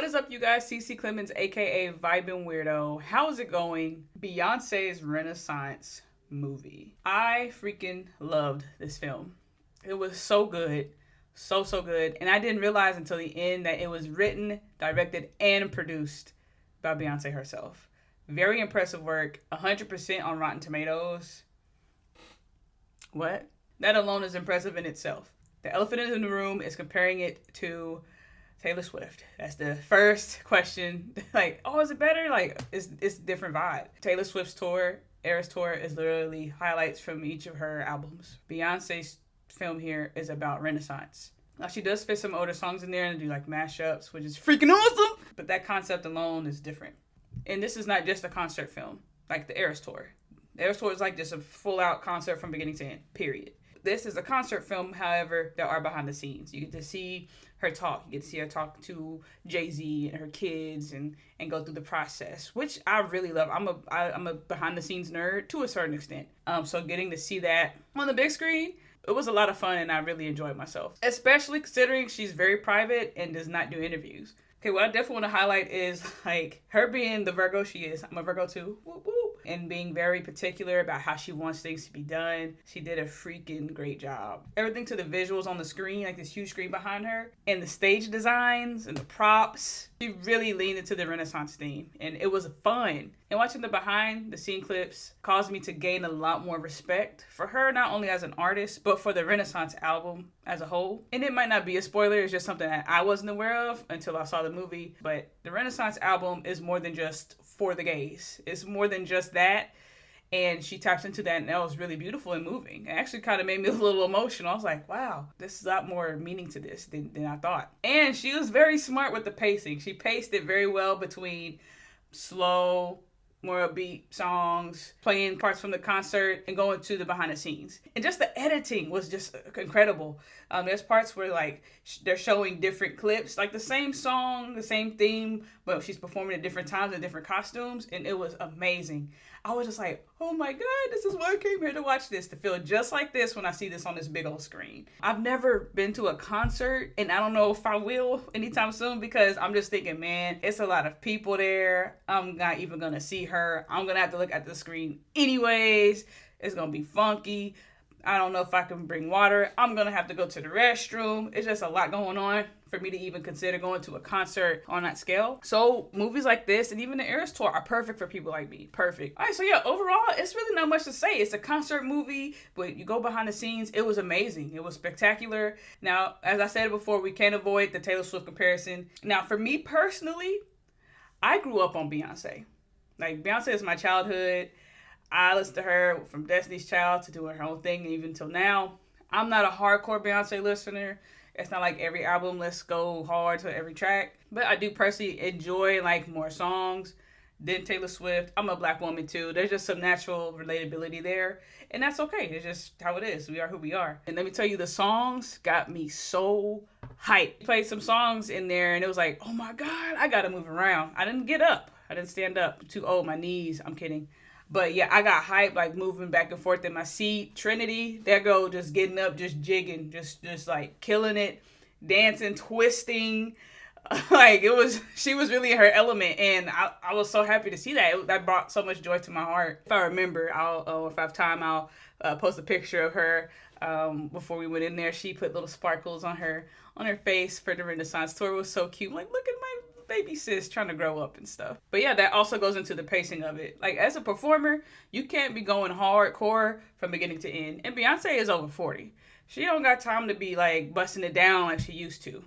is up, you guys? CeCe Clemons, aka Vibin Weirdo. How's it going? Beyonce's Renaissance movie. I freaking loved this film. It was so good. So good. And I didn't realize until the end that it was written, directed, and produced by Beyonce herself. Very impressive work. 100% on Rotten Tomatoes. What? That alone is impressive in itself. The elephant in the room is comparing it to Taylor Swift. That's the first question. Like, oh, is it better? Like, it's a different vibe. Taylor Swift's tour, Eras Tour, is literally highlights from each of her albums. Beyonce's film here is about Renaissance. Now, she does fit some older songs in there and do like mashups, which is freaking awesome. But that concept alone is different. And this is not just a concert film, like the Eras Tour. The Eras Tour is like just a full-out concert from beginning to end, period. This is a concert film, however, there are behind the scenes. You get to see her talk. You get to see her talk to Jay-Z and her kids and go through the process, which I really love. I'm a behind the scenes nerd to a certain extent. So getting to see that on the big screen, it was a lot of fun and I really enjoyed myself, especially considering she's very private and does not do interviews. Okay, what I definitely want to highlight is like her being the Virgo she is. I'm a Virgo too. Whoop, whoop. And being very particular about how she wants things to be done. She did a freaking great job. Everything to the visuals on the screen, like this huge screen behind her, and the stage designs and the props. She really leaned into the Renaissance theme, and it was fun. And watching the behind the scene clips caused me to gain a lot more respect for her, not only as an artist, but for the Renaissance album as a whole. And it might not be a spoiler, it's just something that I wasn't aware of until I saw the movie. But the Renaissance album is more than just for the gays. It's more than just that. And she taps into that, and that was really beautiful and moving. It actually kind of made me a little emotional. I was like, wow, this is a lot more meaning to this than I thought. And she was very smart with the pacing. She paced it very well between slow, more upbeat songs, playing parts from the concert, and going to the behind the scenes. And just the editing was just incredible. There's parts where like they're showing different clips, like the same song, the same theme, but she's performing at different times in different costumes, and it was amazing. I was just like, oh my God, this is why I came here to watch this, to feel just like this when I see this on this big old screen. I've never been to a concert, and I don't know if I will anytime soon, because I'm just thinking, man, it's a lot of people there. I'm not even gonna see her. I'm gonna have to look at the screen anyways. It's gonna be funky. I don't know if I can bring water. I'm gonna have to go to the restroom. It's just a lot going on for me to even consider going to a concert on that scale. So movies like this and even the Eras Tour are perfect for people like me. Perfect. All right, so yeah, overall, it's really not much to say. It's a concert movie, but you go behind the scenes, it was amazing. It was spectacular. Now, as I said before, we can't avoid the Taylor Swift comparison. Now, for me personally, I grew up on Beyonce. Like, Beyonce is my childhood. I listened to her from Destiny's Child to doing her own thing, and even till now. I'm not a hardcore Beyonce listener. It's not like every album, let's go hard to every track. But I do personally enjoy like more songs than Taylor Swift. I'm a black woman too. There's just some natural relatability there. And that's okay. It's just how it is. We are who we are. And let me tell you, the songs got me so hyped. Played some songs in there and it was like, oh my God, I gotta move around. I didn't get up. I didn't stand up. I'm too old. My knees. I'm kidding. But yeah, I got hyped, like moving back and forth in my seat. Trinity, there go, just getting up, just jigging, just like killing it, dancing, twisting. Like she was really in her element, and I was so happy to see that. That brought so much joy to my heart. If I remember, if I have time, I'll post a picture of her. Before we went in there, she put little sparkles on her face for the Renaissance tour. It was so cute. Like, look at my baby sis trying to grow up and stuff. But yeah, that also goes into the pacing of it. Like, as a performer, you can't be going hardcore from beginning to end. And Beyonce is over 40. She don't got time to be like busting it down like she used to.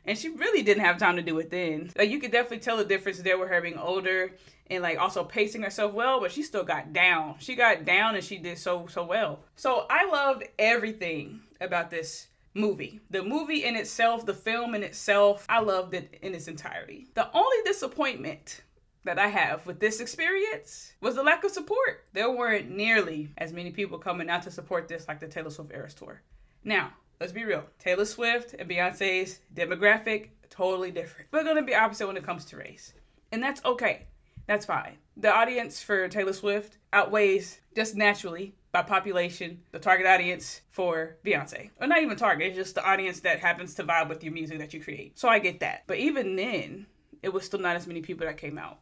And she really didn't have time to do it then. Like, you could definitely tell the difference there with her being older and like also pacing herself well, but she still got down. She got down and she did so well. So I loved everything about this movie. The movie in itself, the film in itself, I loved it in its entirety. The only disappointment that I have with this experience was the lack of support. There weren't nearly as many people coming out to support this like the Taylor Swift Eras Tour. Now, let's be real. Taylor Swift and Beyonce's demographic, totally different. We're going to be opposite when it comes to race. And that's okay. That's fine. The audience for Taylor Swift outweighs just naturally by population the target audience for Beyonce. Or not even target, it's just the audience that happens to vibe with your music that you create. So I get that. But even then, it was still not as many people that came out.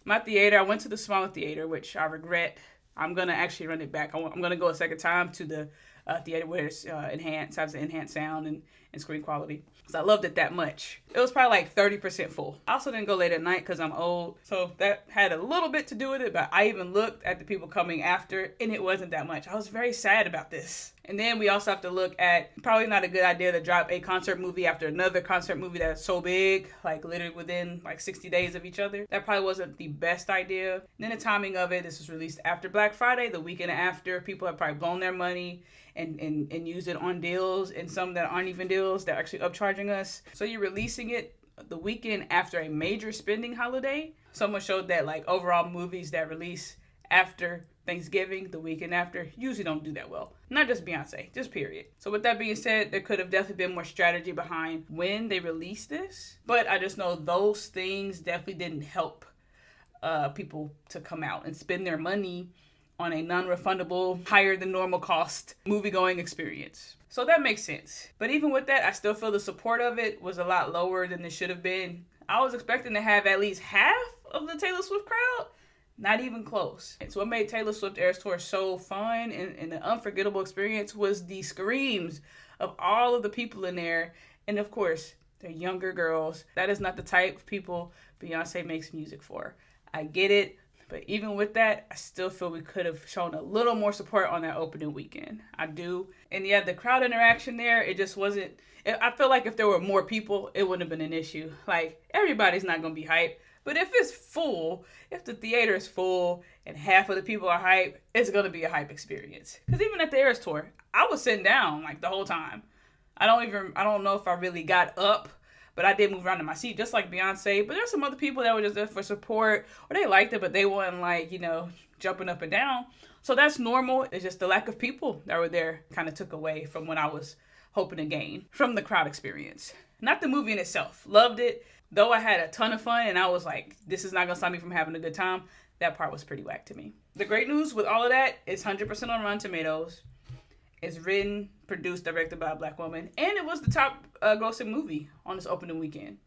My theater, I went to the smaller theater, which I regret. I'm going to actually run it back. I'm going to go a second time to the theater where it's enhanced, has the enhanced sound and screen quality. So I loved it that much. It was probably like 30% full. I also didn't go late at night because I'm old. So that had a little bit to do with it. But I even looked at the people coming after, and it wasn't that much. I was very sad about this. And then we also have to look at, probably not a good idea to drop a concert movie after another concert movie that's so big, like literally within like 60 days of each other. That probably wasn't the best idea. And then the timing of it, this was released after Black Friday, the weekend after. People have probably blown their money and used it on deals, and some that aren't even deals, they're actually upcharging us. So you're releasing it the weekend after a major spending holiday. Someone showed that like overall movies that release after Thanksgiving, the weekend after, usually don't do that well. Not just Beyonce, just period. So with that being said, there could have definitely been more strategy behind when they released this. But I just know those things definitely didn't help people to come out and spend their money on a non-refundable, higher than normal cost movie-going experience. So that makes sense. But even with that, I still feel the support of it was a lot lower than it should have been. I was expecting to have at least half of the Taylor Swift crowd. Not even close. And so what made Taylor Swift Eras Tour so fun and an unforgettable experience was the screams of all of the people in there. And of course, they're younger girls. That is not the type of people Beyonce makes music for. I get it. But even with that, I still feel we could have shown a little more support on that opening weekend. I do. And yeah, the crowd interaction there, it just wasn't. I feel like if there were more people, it wouldn't have been an issue. Like, everybody's not going to be hyped. But if it's full, if the theater is full and half of the people are hype, it's going to be a hype experience. Because even at the Eras Tour, I was sitting down like the whole time. I don't know if I really got up, but I did move around in my seat just like Beyonce. But there's some other people that were just there for support, or they liked it, but they weren't like, jumping up and down. So that's normal. It's just the lack of people that were there kind of took away from what I was hoping to gain from the crowd experience. Not the movie in itself. Loved it. Though I had a ton of fun and I was like, this is not going to stop me from having a good time, that part was pretty whack to me. The great news with all of that is 100% on Rotten Tomatoes. It's written, produced, directed by a Black woman, and it was the top grossing movie on this opening weekend.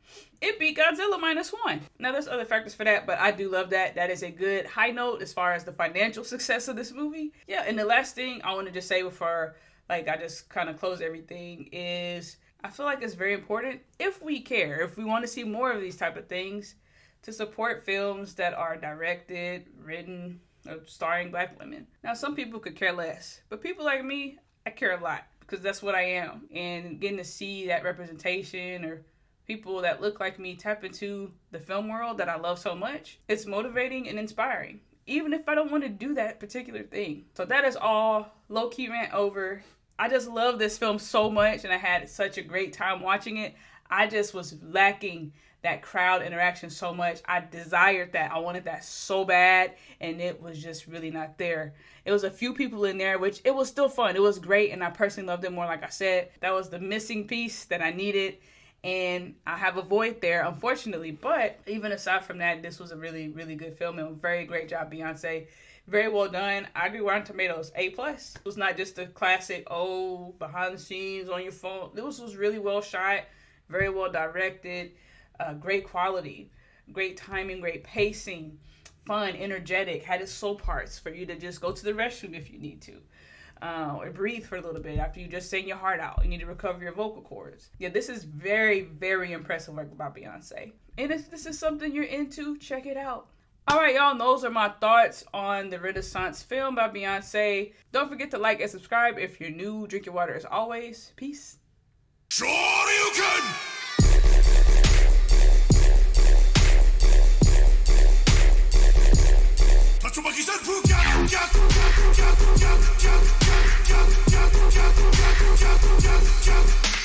It beat Godzilla -1. Now, there's other factors for that, but I do love that. That is a good high note as far as the financial success of this movie. Yeah, and the last thing I want to just say before I just kind of close everything is I feel like it's very important, if we care, if we want to see more of these type of things, to support films that are directed, written, or starring Black women. Now, some people could care less, but people like me, I care a lot because that's what I am. And getting to see that representation or people that look like me tap into the film world that I love so much, it's motivating and inspiring, even if I don't want to do that particular thing. So that is all. Low-key rant over. I just love this film so much, and I had such a great time watching it. I just was lacking that crowd interaction so much. I desired that. I wanted that so bad, and it was just really not there. It was a few people in there, which it was still fun. It was great, and I personally loved it more, like I said. That was the missing piece that I needed, and I have a void there, unfortunately. But even aside from that, this was a really, really good film, and a very great job, Beyonce. Very well done. I agree, Rotten Tomatoes, A+. It was not just a classic, behind the scenes on your phone. This was really well shot, very well directed, great quality, great timing, great pacing, fun, energetic, had its slow parts for you to just go to the restroom if you need to. Or breathe for a little bit after you just sang your heart out. You need to recover your vocal cords. Yeah, this is very, very impressive work by Beyonce. And if this is something you're into, check it out. All right, y'all, those are my thoughts on the Renaissance film by Beyonce. Don't forget to like and subscribe if you're new. Drink your water as always. Peace. Sure you can! That's what he said.